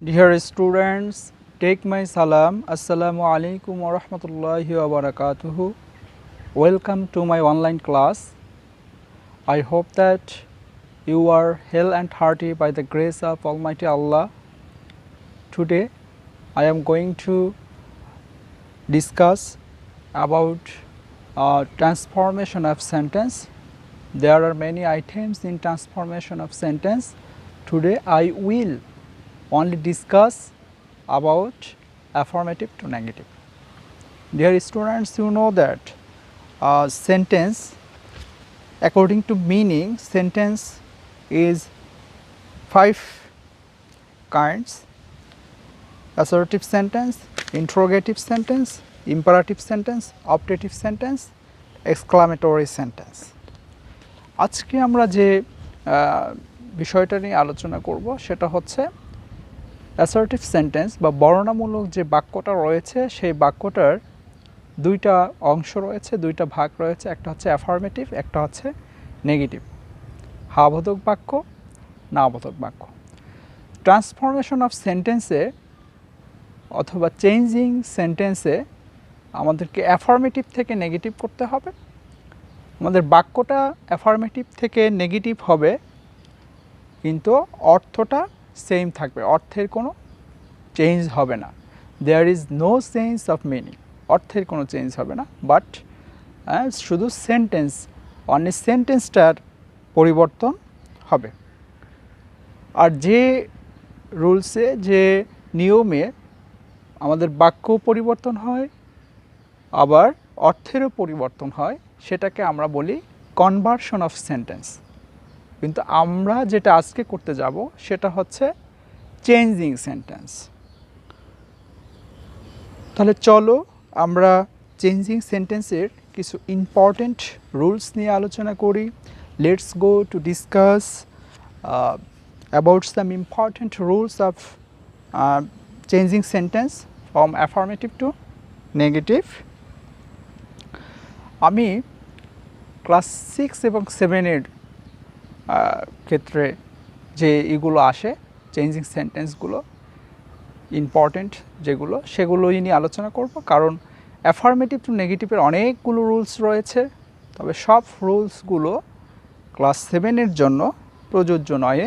Dear students, take my salam. Assalamu alaikum wa rahmatullahi wa barakatuhu. Welcome to my online class. I hope that you are hale and hearty by the grace of Almighty Allah. Today, I am going to discuss about transformation of sentence. There are many items in transformation of sentence. Today, I will only discuss about affirmative to negative. Dear students, you know that sentence, according to meaning, sentence is 5 kinds: assertive sentence, interrogative sentence, imperative sentence, optative sentence, exclamatory sentence. আজকে আমরা যে বিষয়টা নিয়ে আলোচনা করব সেটা হচ্ছে assertive sentence বা বর্ণনামূলক যে বাক্যটা রয়েছে সেই বাক্যটার দুইটা অংশ রয়েছে, দুইটা ভাগ রয়েছে। একটা হচ্ছে অ্যাফার্মেটিভ, একটা হচ্ছে নেগেটিভ। হ্যাবোধক বাক্য, নাবোধক বাক্য। ট্রান্সফরমেশন অফ সেন্টেন্সে অথবা চেঞ্জিং সেন্টেন্সে আমাদেরকে অ্যাফার্মেটিভ থেকে নেগেটিভ করতে হবে। আমাদের বাক্যটা অ্যাফার্মেটিভ থেকে নেগেটিভ হবে, কিন্তু অর্থটা সেম থাকবে, অর্থের কোনো চেঞ্জ হবে না। There is no change of meaning, অর্থের কোনো চেঞ্জ হবে না, বাট শুধু সেন্টেন্স, অনলি সেন্টেন্সটার পরিবর্তন হবে। আর যে রুলসে, যে নিয়মে আমাদের বাক্য পরিবর্তন হয় আবার অর্থেরও পরিবর্তন হয়, সেটাকে আমরা বলি কনভার্সন অফ সেন্টেন্স। কিন্তু আমরা যেটা আজকে করতে যাব সেটা হচ্ছে চেঞ্জিং সেন্টেন্স। তাহলে চলো আমরা চেঞ্জিং সেন্টেন্সের কিছু ইম্পর্টেন্ট রুলস নিয়ে আলোচনা করি। Let's go to discuss about some important rules of changing sentence from affirmative two negative. আমি ক্লাস 6 এবং 7-এর ক্ষেত্রে যে এগুলো আসে, চেঞ্জিং সেন্টেন্সগুলো ইম্পর্টেন্ট যেগুলো, সেগুলোই নিয়ে আলোচনা করব। কারণ অ্যাফার্মেটিভ টু নেগেটিভের অনেকগুলো রুলস রয়েছে, তবে সব রুলসগুলো ক্লাস 7-এর জন্য প্রযোজ্য নয়।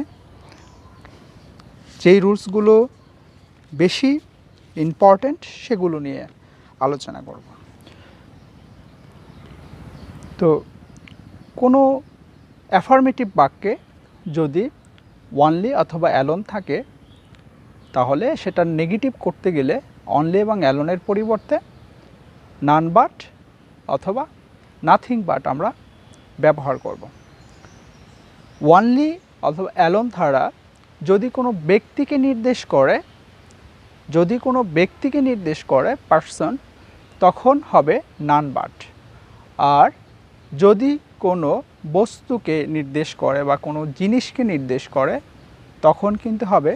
যেই রুলসগুলো বেশি ইম্পর্টেন্ট সেগুলো নিয়ে আলোচনা করব। তো কোনো অ্যাফার্মেটিভ বাক্যে যদি অনলি অথবা অ্যালোন থাকে, তাহলে সেটা নেগেটিভ করতে গেলে অনলি এবং অ্যালোনের পরিবর্তে নান বাট অথবা নাথিং বাট আমরা ব্যবহার করব। অনলি অথবা অ্যালোন ছাড়া যদি কোনো ব্যক্তিকে নির্দেশ করে পার্সন, তখন হবে নান বাট। আর যদি কোনো বস্তুকে নির্দেশ করে বা কোনো জিনিসকে নির্দেশ করে, তখন কিন্তু হবে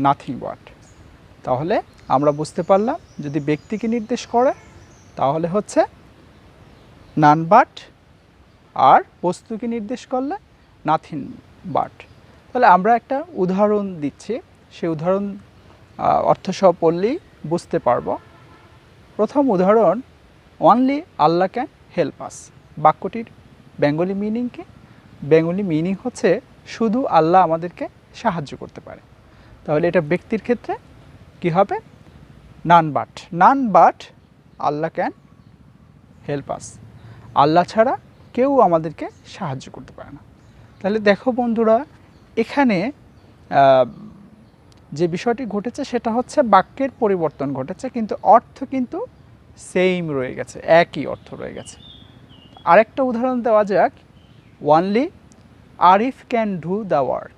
নাথিং বাট। তাহলে আমরা বুঝতে পারলাম, যদি ব্যক্তিকে নির্দেশ করে তাহলে হচ্ছে নান বাট, আর বস্তুকে নির্দেশ করলে নাথিং বাট। তাহলে আমরা একটা উদাহরণ দিচ্ছি, সেই উদাহরণ অর্থসহ পড়লেই বুঝতে পারবো। প্রথম উদাহরণ, অনলি আল্লাহ ক্যান হেল্প আস। বাক্যটির বেঙ্গলি মিনিং কি? বেঙ্গলি মিনিং হচ্ছে শুধু আল্লাহ আমাদেরকে সাহায্য করতে পারে। তাহলে এটা ব্যক্তির ক্ষেত্রে কি হবে? None but Allah can help us. Allah ছাড়া কেউ আমাদেরকে সাহায্য করতে পারে না। তাহলে দেখো বন্ধুরা, এখানে যে বিষয়টি ঘটেছে সেটা হচ্ছে বাক্যের পরিবর্তন ঘটেছে, কিন্তু অর্থ কিন্তু সেম রয়ে গেছে, একই অর্থ রয়ে গেছে। আরেকটা উদাহরণ দেওয়া যাক, only Arif can do the work.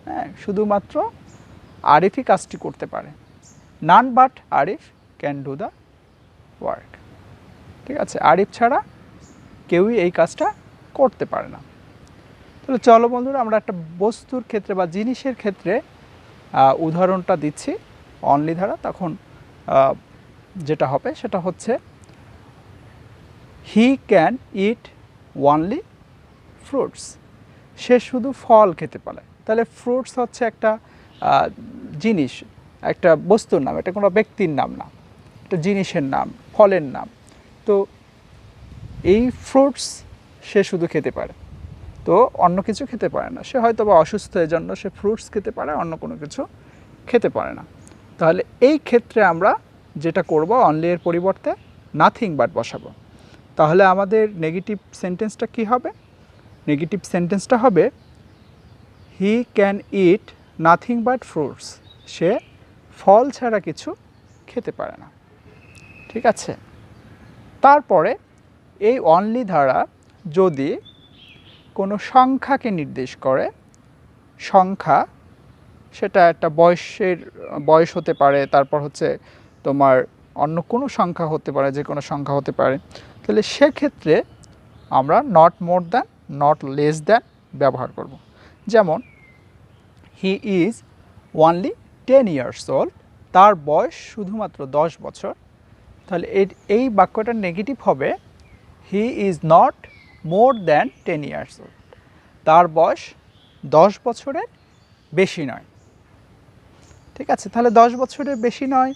হ্যাঁ, শুধুমাত্র আরিফই কাজটি করতে পারে। None but Arif can do the work. ঠিক আছে, আরিফ ছাড়া কেউই এই কাজটা করতে পারে না। তাহলে চলো বন্ধুরা, আমরা একটা বস্তুর ক্ষেত্রে বা জিনিসের ক্ষেত্রে উদাহরণটা দিচ্ছি অনলি ধারা। তখন যেটা হবে সেটা হচ্ছে, he can eat only fruits. সে শুধু ফল খেতে পারে। তাহলে ফ্রুটস হচ্ছে একটা জিনিস, একটা বস্তুর নাম, এটা কোনো ব্যক্তির নাম না, একটা জিনিসের নাম, ফলের নাম। তো এই ফ্রুটস সে শুধু খেতে পারে, তো অন্য কিছু খেতে পারে না। সে হয়তো বা অসুস্থ, এর জন্য সে ফ্রুটস খেতে পারে, অন্য কোনো কিছু খেতে পারে না। তাহলে এই ক্ষেত্রে আমরা যেটা করব, অনলি এর পরিবর্তে নাথিং বাট বসাবো। তাহলে আমাদের নেগেটিভ সেন্টেন্সটা কি হবে? নেগেটিভ সেন্টেন্সটা হবে he can eat nothing but fruits. সে ফল ছাড়া কিছু খেতে পারে না। ঠিক আছে? তারপরে এই অনলি দ্বারা যদি কোনো সংখ্যাকে নির্দেশ করে, সংখ্যা সেটা একটা বয়স হতে পারে, তারপর হচ্ছে তোমার অন্য কোনো সংখ্যা হতে পারে, যে কোনো সংখ্যা হতে পারে, তাহলে সেক্ষেত্রে আমরা not more than, not less than ব্যবহার করব। যেমন he is only 10 years old, তার বয়স শুধুমাত্র 10 বছর। তাহলে এই বাক্যটার নেগেটিভ হবে হি is not more than 10 years old, তার বয়স 10 বছরের বেশি নয়। ঠিক আছে? তাহলে 10 বছরের বেশি নয়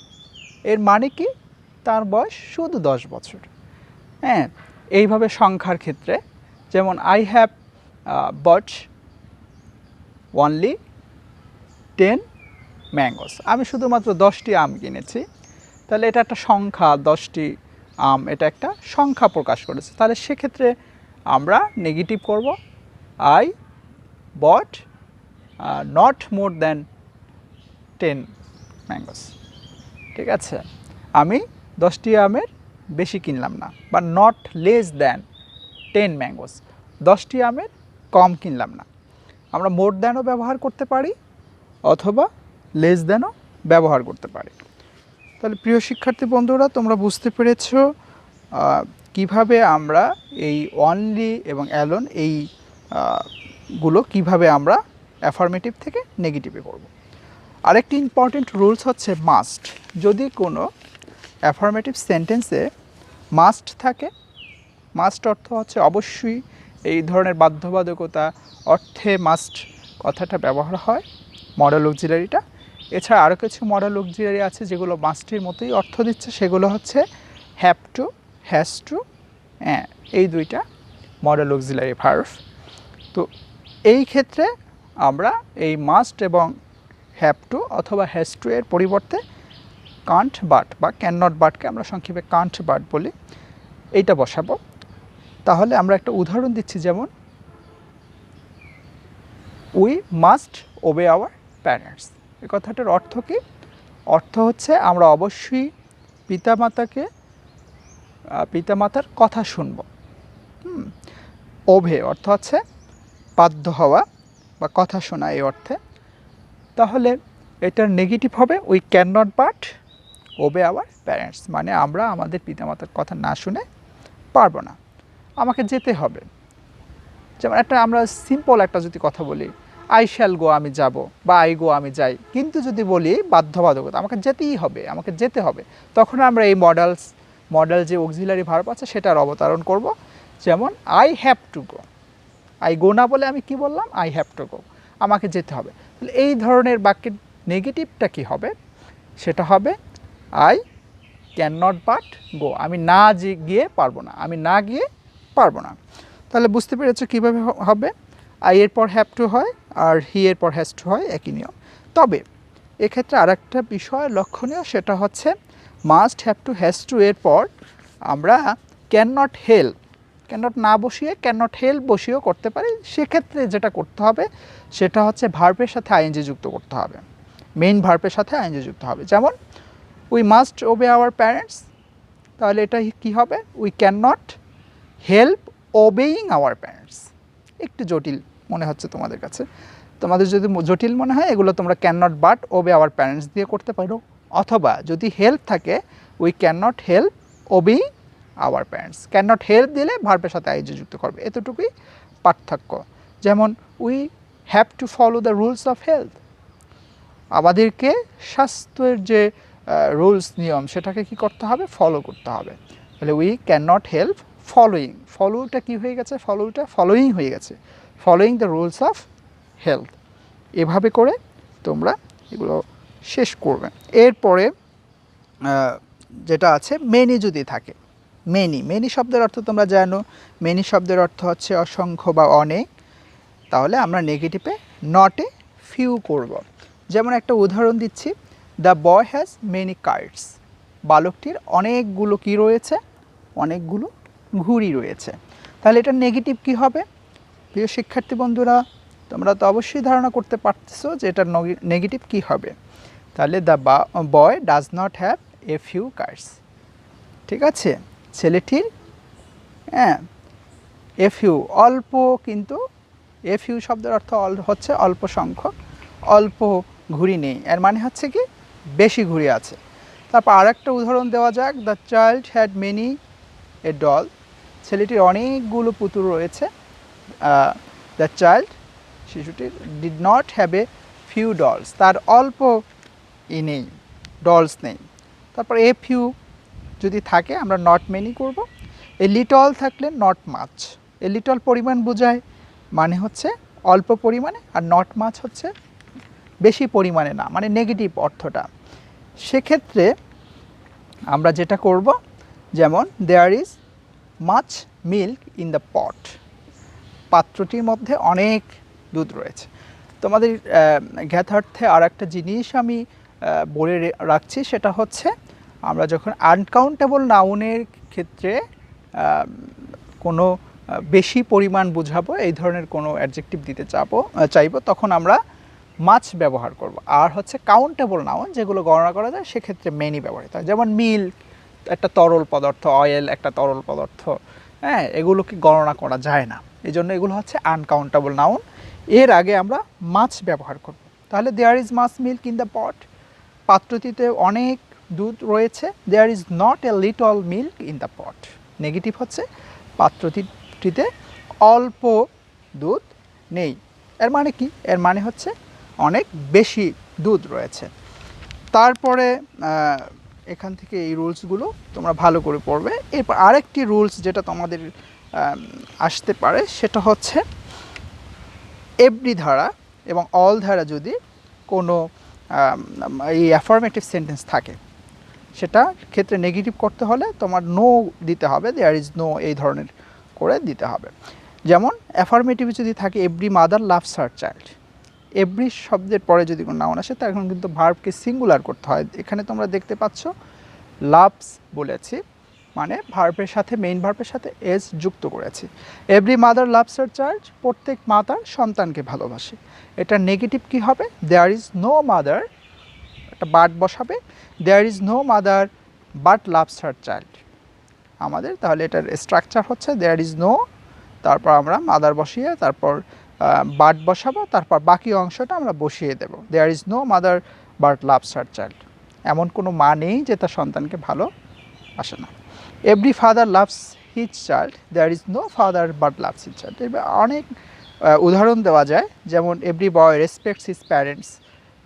এর মানে কি? তার বয়স শুধু 10 বছর। হ্যাঁ, এইভাবে সংখ্যার ক্ষেত্রে যেমন I have bought only 10 mangoes, আমি শুধুমাত্র 10টি আম কিনেছি। তাহলে এটা একটা সংখ্যা, 10টি আম, এটা একটা সংখ্যা প্রকাশ করেছে। তাহলে সেক্ষেত্রে আমরা নেগেটিভ করব I bought not more than 10 mangoes. ঠিক আছে? আমি 10টি আমের বেশি কিনলাম না, বা নট লেস দ্যান 10 ম্যাঙ্গোস, 10টি আমের কম কিনলাম না। আমরা মোর দ্যানও ব্যবহার করতে পারি অথবা লেস দ্যানও ব্যবহার করতে পারি। তাহলে প্রিয় শিক্ষার্থী বন্ধুরা, তোমরা বুঝতে পেরেছ কিভাবে আমরা এই অনলি এবং অ্যালোন এই গুলো কিভাবে আমরা অ্যাফার্মেটিভ থেকে নেগেটিভে করব। আরেকটি ইম্পর্টেন্ট রুলস হচ্ছে মাস্ট। যদি কোনো অ্যাফার্মেটিভ সেন্টেন্সে মাস্ট থাকে, মাস্ট অর্থ হচ্ছে অবশ্যই, এই ধরনের বাধ্যবাধকতা অর্থে মাস্ট কথাটা ব্যবহার হয়, মডেল অক্সিলারিটা। এছাড়া আরও কিছু মডেল অক্সিলারি আছে যেগুলো মাস্টের মতোই অর্থ দিচ্ছে, সেগুলো হচ্ছে হ্যাভ টু, হ্যাজ টু, এই দুইটা মডেল অক্সিলারি ভার্ব। তো এই ক্ষেত্রে আমরা এই মাস্ট এবং হ্যাভ টু অথবা হ্যাজ টু এর পরিবর্তে কান্ট বাট বা ক্যান নট বাটকে আমরা সংক্ষেপে কান্ট বাট বলি, এইটা বসাবো। তাহলে আমরা একটা উদাহরণ দিচ্ছি, যেমন উই মাস্ট ওবে আওয়ার প্যারেন্টস। এই কথাটার অর্থ কি? অর্থ হচ্ছে আমরা অবশ্যই পিতামাতার কথা শুনব। ওভে অর্থ হচ্ছে বাধ্য হওয়া বা কথা শোনা, এই অর্থে। তাহলে এটার নেগেটিভ হবে we can not but ওবে our parents, মানে আমরা আমাদের পিতামাতার কথা না শুনে পারবো না, আমাকে যেতে হবে। যেমন আমরা সিম্পল একটা যদি কথা বলি, আই শ্যাল গো, আমি যাব, বা আই গো, আমি যাই। কিন্তু যদি বলি বাধ্যবাধকতা, আমাকে যেতেই হবে, আমাকে যেতে হবে, তখন আমরা এই মডেল যে অক্সিলারি ভার্ব আছে সেটার অবতারণ করব। যেমন I have to go, I go না বলে আমি কি বললাম? আই হ্যাভ টু গো, আমাকে যেতে হবে। তাহলে এই ধরনের বাক্যের নেগেটিভটা কি হবে? সেটা হবে আই ক্যান নট বাট গো, আমি না গিয়ে পারবো না, আমি না গিয়ে পারবো না। তাহলে বুঝতে পেরেছো কীভাবে হবে? আই এর পর হ্যাভ টু হয় আর হি এর পর হ্যাজ টু হয়, একই নিয়ম। তবে এক্ষেত্রে আর একটা বিষয় লক্ষণীয়, সেটা হচ্ছে must, have to, has to এর পর আমরা can not help, can not না বসিয়ে ক্যান নট হেল্প বসিয়েও করতে পারি। সেক্ষেত্রে যেটা করতে হবে সেটা হচ্ছে ভার্বের সাথে আইএনজি যুক্ত করতে হবে, মেইন ভার্বের সাথে আইএনজি যুক্ত হবে। যেমন উই মাস্ট ওবে আওয়ার প্যারেন্টস, তাহলে এটা কি হবে? We can not help ওবেইং our parents. একটু জটিল মনে হচ্ছে তোমাদের কাছে, তোমাদের যদি জটিল মনে হয় এগুলো তোমরা can not but ওবে our parents দিয়ে করতে পারো, অথবা যদি হেল্প থাকে we can not help ওবেইং our parents, can not help দিলে ভার্বের সাথে আইজি যুক্ত করবে, এতটুকুই পার্থক্য। যেমন we have to follow the rules of health, আমাদেরকে স্বাস্থ্যের যে রুলস নিয়ম সেটাকে কি করতে হবে? ফলো করতে হবে। তাহলে we can not help following, ফলোটা কি হয়ে গেছে? ফলোটা ফলোয়িং হয়ে গেছে, following the rules of health. এভাবে করে তোমরা এগুলো শেষ করবে। এরপরে যেটা আছে মেনি যদি থাকে, মেনি শব্দের অর্থ তোমরা জানো, মেনি শব্দের অর্থ হচ্ছে অসংখ্য বা অনেক। তাহলে আমরা নেগেটিভে নটে ফিউ করব। যেমন একটা উদাহরণ দিচ্ছি, the boy has many cards. বালকটির অনেকগুলো কি রয়েছে, অনেকগুলো ঘুড়ি রয়েছে। তাহলে এটা নেগেটিভ কি হবে? প্রিয় শিক্ষার্থী বন্ধুরা, তোমরা তো অবশ্যই ধারণা করতে পারতেছো যে এটা নেগেটিভ কি হবে। তাহলে the boy does not have a few cards. ঠিক আছে, ছেলেটির এ ফিউ অল্প, কিন্তু এ ফিউ শব্দের অর্থ হচ্ছে অল্প সংখ্যক, অল্প ঘুড়ি নেই, এর মানে হচ্ছে কি বেশি ঘুড়ি আছে। তারপর আর একটা উদাহরণ দেওয়া যাক, the child had many a doll. ছেলেটির অনেকগুলো পুতুল রয়েছে। দ্য চাইল্ড, শিশুটির, did not have a few dolls, তার অল্প নেই, ডলস নেই। তারপর এ ফিউ যদি থাকে আমরা নট মেনি করব। এ লিটল থাকলে নট মাছ, এ লিটল পরিমাণ বোঝায়, মানে হচ্ছে অল্প পরিমাণে, আর নট মাছ হচ্ছে বেশি পরিমাণে না, মানে নেগেটিভ অর্থটা। সেক্ষেত্রে আমরা যেটা করব, যেমন there is much milk in the pot, পাত্রটির মধ্যে অনেক দুধ রয়েছে। তোমাদের জ্ঞাতার্থে আর একটা জিনিস আমি বলে রাখছি, সেটা হচ্ছে আমরা যখন আনকাউন্টেবল নাউনের ক্ষেত্রে কোনো বেশি পরিমাণ বোঝাবো, এই ধরনের কোনো অ্যাডজেক্টিভ দিতে চাইবো, তখন আমরা মাছ ব্যবহার করব। আর হচ্ছে কাউন্টেবল নাউন যেগুলো গণনা করা যায়, সেক্ষেত্রে মেনি ব্যবহৃত হয়। যেমন মিল্ক একটা তরল পদার্থ, অয়েল একটা তরল পদার্থ, হ্যাঁ, এগুলোকে গণনা করা যায় না, এই জন্য এগুলো হচ্ছে আনকাউন্টেবল নাউন। এর আগে আমরা মাছ ব্যবহার করব। তাহলে there is much milk in the pot, পাত্রটিতে অনেক দুধ রয়েছে। There is not a little milk in the pot, negative হচ্ছে পাত্রটিতে অল্প দুধ নেই। এর মানে কি? এর মানে হচ্ছে অনেক বেশি দুধ রয়েছে। তারপরে এখান থেকে এই রুলসগুলো তোমরা ভালো করে পড়বে। এরপর আরেকটি রুলস যেটা তোমাদের আসতে পারে, সেটা হচ্ছে এভরি ধারা এবং অল ধারা যদি কোনো এই অ্যাফার্মেটিভ সেন্টেন্স থাকে, সেটা ক্ষেত্রে নেগেটিভ করতে হলে তোমার নো দিতে হবে, দেয়ার ইজ নো এই ধরনের করে দিতে হবে। যেমন অ্যাফার্মেটিভ যদি থাকে every mother loves her child, every শব্দের পরে যদি কোনো নাউন আসে তখন কিন্তু ভার্বকে সিঙ্গুলার করতে হয়। এখানে তোমরা দেখতে পাচ্ছ লাভস বলেছি, মানে ভার্বের সাথে, মেইন ভার্বের সাথে এস যুক্ত করেছি। Every mother loves her child, প্রত্যেক মাতার সন্তানকে ভালোবাসে। এটা নেগেটিভ কি হবে? দেয়ার ইজ নো মাদার, একটা বাট বসাবে, there is no mother but loves her child আমাদের। তাহলে এটার স্ট্রাকচার হচ্ছে দেয়ার ইজ নো, তারপর আমরা মাদার বসিয়ে, তারপর বাট বসাবো, তারপর বাকি অংশটা আমরা বসিয়ে দেব। There is no mother but loves her child, এমন কোনো মা নেই যে তার সন্তানকে ভালো আসে না। Every father loves his child, there is no father but loves his child. এবার অনেক উদাহরণ দেওয়া যায়, যেমন every boy respects his parents,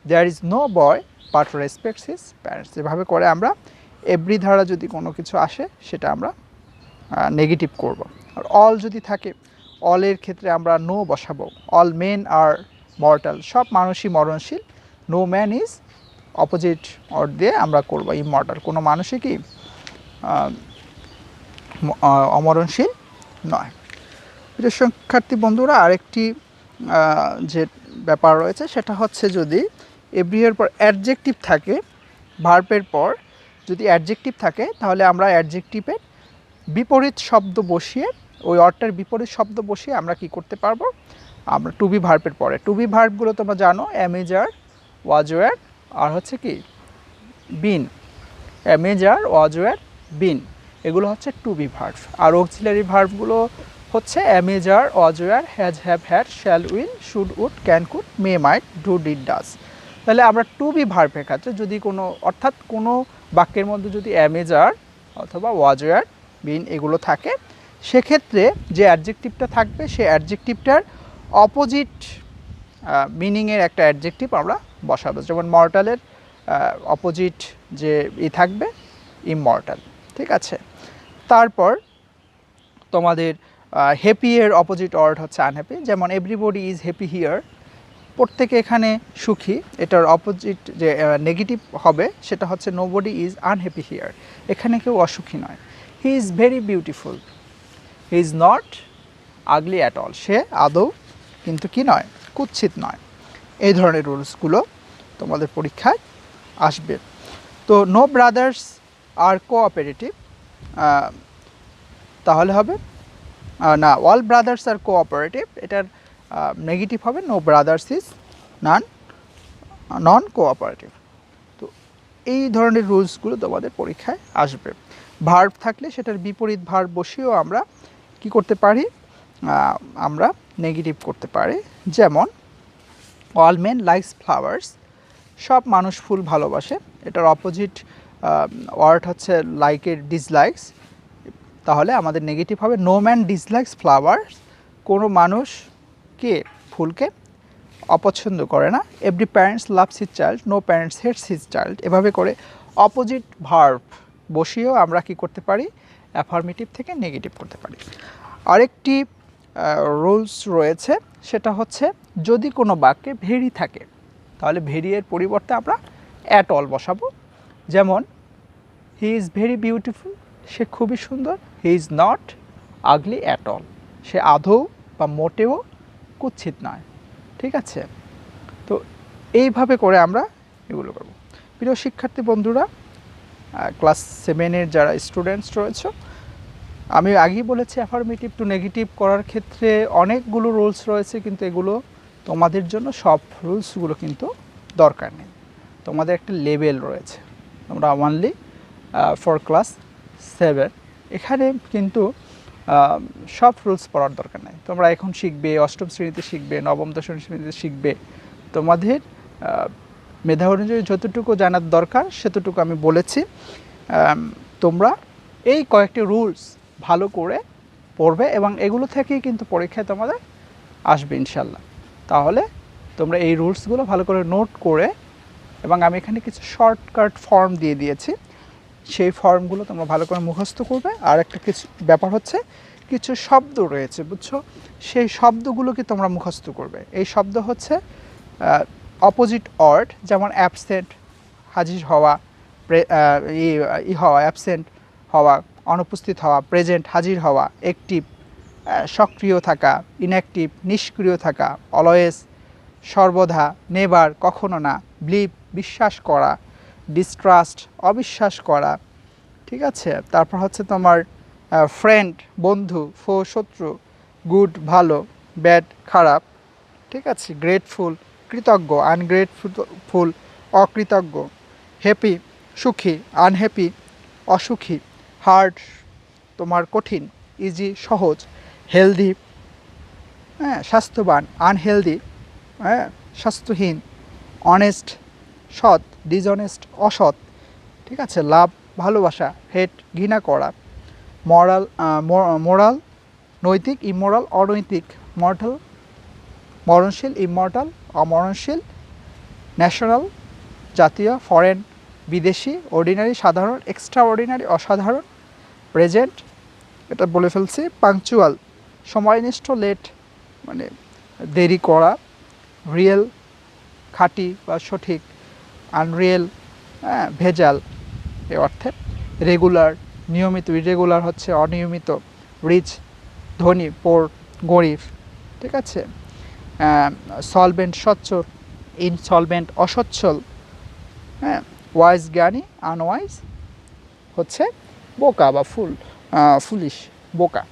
there is no boy but respects his parents. এভাবে করে আমরা এভরি ধারা যদি কোনো কিছু আসে সেটা আমরা নেগেটিভ করব। আর অল যদি থাকে, অলের ক্ষেত্রে আমরা নো বসাবো। অল মেন আর মর্টাল, সব মানুষই মরণশীল। নো ম্যান ইজ অপোজিট অর্থ দিয়ে আমরা করবো ইমর্টাল, কোনো মানুষই কি অমরণশীল নয়। প্রিয় শিক্ষার্থী বন্ধুরা, আরেকটি যে ব্যাপার রয়েছে সেটা হচ্ছে যদি এভরি এর পর অ্যাডজেক্টিভ থাকে, ভার্বের পর যদি অ্যাডজেক্টিভ থাকে, তাহলে আমরা অ্যাডজেক্টিভের বিপরীত শব্দ বসিয়ে, ওই অর্থের বিপরীত শব্দ বসিয়ে আমরা কি করতে পারবো, আমরা টু বি ভার্বের পরে, টু বি ভার্বগুলো তোমরা জানো, অ্যামেজার, ওয়াজওয়ার, আর হচ্ছে কি বিন। অ্যামেজার, ওয়াজওয়ার, বিন, এগুলো হচ্ছে টু বি ভার্ব। আর অক্সিলারি ভার্বগুলো হচ্ছে am is are, was were, has, have, had, shall, will, should, would, can, could, may, might, do, did, does. তাহলে আমরা টু বি ভার্বের ক্ষেত্রে যদি কোনো, অর্থাৎ কোনো বাক্যের মধ্যে যদি অ্যামেজার অথবা ওয়াজওয়ার, বিন এগুলো থাকে, সেক্ষেত্রে যে অ্যাডজেক্টিভটা থাকবে সেই অ্যাডজেক্টিভটার অপোজিট মিনিংয়ের একটা অ্যাডজেক্টিভ আমরা বসাবো। যেমন মর্টালের অপোজিট যে থাকবে ইমমর্টাল, ঠিক আছে। তারপর তোমাদের হ্যাপি এর অপোজিট ওয়ার্ড হচ্ছে আনহ্যাপি। যেমন এভরিবডি ইজ হ্যাপি হিয়ার, প্রত্যেকে এখানে সুখী, এটার অপোজিট যে নেগেটিভ হবে সেটা হচ্ছে নোবডি ইজ আনহ্যাপি হিয়ার, এখানে কেউ অসুখী নয়। He is very beautiful, he is not ugly at all, সে আদৌ কিন্তু কি নয়, কুৎসিত নয়। এই ধরনের রুলসগুলো তোমাদের পরীক্ষায় আসবে। তো নো ব্রাদার্স আর কোঅপারেটিভ, তাহলে হবে না অল ব্রাদার্স আর কোঅপারেটিভ, এটার নেগেটিভ হবে no brothers is non cooperative. তো এই ধরনের রুলসগুলো তোমাদের পরীক্ষায় আসবে। ভার্ব থাকলে সেটার বিপরীত ভার্ব বসিয়েও আমরা কি করতে পারি, আমরা নেগেটিভ করতে পারি। যেমন অল মেন লাইকস ফ্লাওয়ার্স, সব মানুষ ফুল ভালোবাসে, এটার অপোজিট ওয়ার্ড হচ্ছে লাইকের ডিসলাইকস, তাহলে আমাদের নেগেটিভ হবে নো ম্যান ডিসলাইকস ফ্লাওয়ার্স, কোনো মানুষকে ফুলকে অপছন্দ করে না। Every parents loves his child, no parents hates his child. এভাবে করে অপোজিট ভার্ব বসিয়েও আমরা কি করতে পারি, অ্যাফার্মেটিভ থেকে নেগেটিভ করতে পারি। আরেকটি রুলস রয়েছে, সেটা হচ্ছে যদি কোনো বাক্যে ভেরি থাকে তাহলে ভেরি এর পরিবর্তে আমরা অ্যাট অল বসাবো। যেমন হি ইজ ভেরি বিউটিফুল, সে খুবই সুন্দর। He is not ugly at all, সে আদৌ বা মোটেও কুৎসিত নয়। ঠিক আছে, তো এইভাবে করে আমরা এগুলো করব। প্রিয় শিক্ষার্থী বন্ধুরা, ক্লাস 7-এর যারা স্টুডেন্টস রয়েছে, আমি আগেই বলেছি অ্যাফার্মেটিভ টু নেগেটিভ করার ক্ষেত্রে অনেকগুলো রুলস রয়েছে, কিন্তু এগুলো তোমাদের জন্য সব রুলসগুলো কিন্তু দরকার নেই। তোমাদের একটা লেভেল রয়েছে, তোমরা অনলি ফর ক্লাস 7, এখানে কিন্তু সব রুলস পড়ার দরকার নেই। তোমরা এখন শিখবে, অষ্টম শ্রেণীতে শিখবে, নবম দশম শ্রেণীতে শিখবে, তোমাদের মেধা অনুযায়ী যতটুকু জানার দরকার সেতটুকু আমি বলেছি। তোমরা এই কয়েকটি রুলস ভালো করে পড়বে এবং এগুলো থেকেই কিন্তু পরীক্ষায় তোমাদের আসবে ইনশাল্লাহ। তাহলে তোমরা এই রুলসগুলো ভালো করে নোট করে, এবং আমি এখানে কিছু শর্টকাট ফর্ম দিয়ে দিয়েছি, সেই ফর্মগুলো তোমরা ভালো করে মুখস্থ করবে। আর একটা কিছু ব্যাপার হচ্ছে, কিছু শব্দ রয়েছে বুঝছো, সেই শব্দগুলোকে তোমরা মুখস্থ করবে। এই শব্দ হচ্ছে অপোজিট ওয়ার্ড, যেমন অ্যাবসেন্ট হাজির হওয়া, হওয়া অ্যাবসেন্ট হওয়া, অনুপস্থিত হওয়া, প্রেজেন্ট হাজির হওয়া, অ্যাক্টিভ সক্রিয় থাকা, ইনঅ্যাক্টিভ নিষ্ক্রিয় থাকা, অলওয়েজ সর্বদা, নেভার কখনো না, বিলিভ বিশ্বাস করা, ডিস্ট্রাস্ট অবিশ্বাস করা। ঠিক আছে, তারপর হচ্ছে তোমার ফ্রেন্ড বন্ধু, ফো শত্রু, গুড ভালো, ব্যাড খারাপ। ঠিক আছে, গ্রেটফুল কৃতজ্ঞ, আনগ্রেটফুল অকৃতজ্ঞ, হ্যাপি সুখী, আনহ্যাপি অসুখী, হার্ড তোমার কঠিন, ইজি সহজ, হেলদি স্বাস্থ্যবান, আনহেলদি স্বাস্থ্যহীন, অনেস্ট সৎ, ডিসঅনেস্ট অসৎ। ঠিক আছে, লাভ ভালোবাসা, হেট ঘৃণা করা, মোরাল নৈতিক, ইমোরাল অনৈতিক, মর্টাল মরণশীল, ইমর্টাল অমরণশীল, ন্যাশনাল জাতীয়, ফরেন বিদেশি, অর্ডিনারি সাধারণ, এক্সট্রা অর্ডিনারি অসাধারণ, প্রেজেন্ট এটা বলে ফেলছি, পাংচুয়াল সময়নিষ্ঠ, লেট মানে দেরি করা, রিয়েল খাঁটি বা সঠিক, আনরিয়েল ভেজাল এই অর্থে, রেগুলার নিয়মিত, ইরেগুলার হচ্ছে অনিয়মিত, রিচ ধনী, পোর গরিব। ঠিক আছে, সলভেন্ট সচ্ছল, ইনসলভেন্ট অসচ্ছল, ওয়াইজ জ্ঞানী, আনওয়াইজ হচ্ছে বোকা বা ফুলিশ বোকা।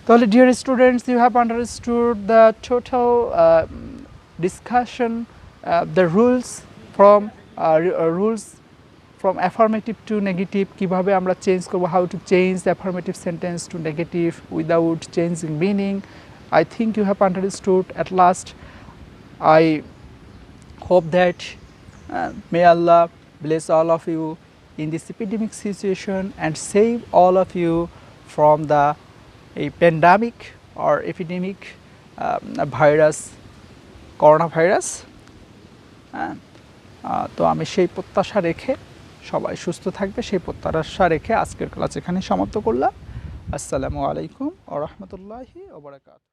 তাহলে dear students, you have understood the total discussion, the rules from affirmative to negative, কিভাবে আমরা চেঞ্জ করব, how to change the affirmative sentence to negative without changing meaning. I think you have understood at last. I hope that may Allah bless all of you in this epidemic situation and save all of you from a pandemic or epidemic virus, corona virus. তো আমি সেই প্রত্যাশা রেখে, সবাই সুস্থ থাকবে সেই প্রত্যাশা রেখে আজকের ক্লাস এখানে সমাপ্ত করলাম। আসসালামু আলাইকুম ওয়া রাহমাতুল্লাহি ওয়া বারাকাতুহু।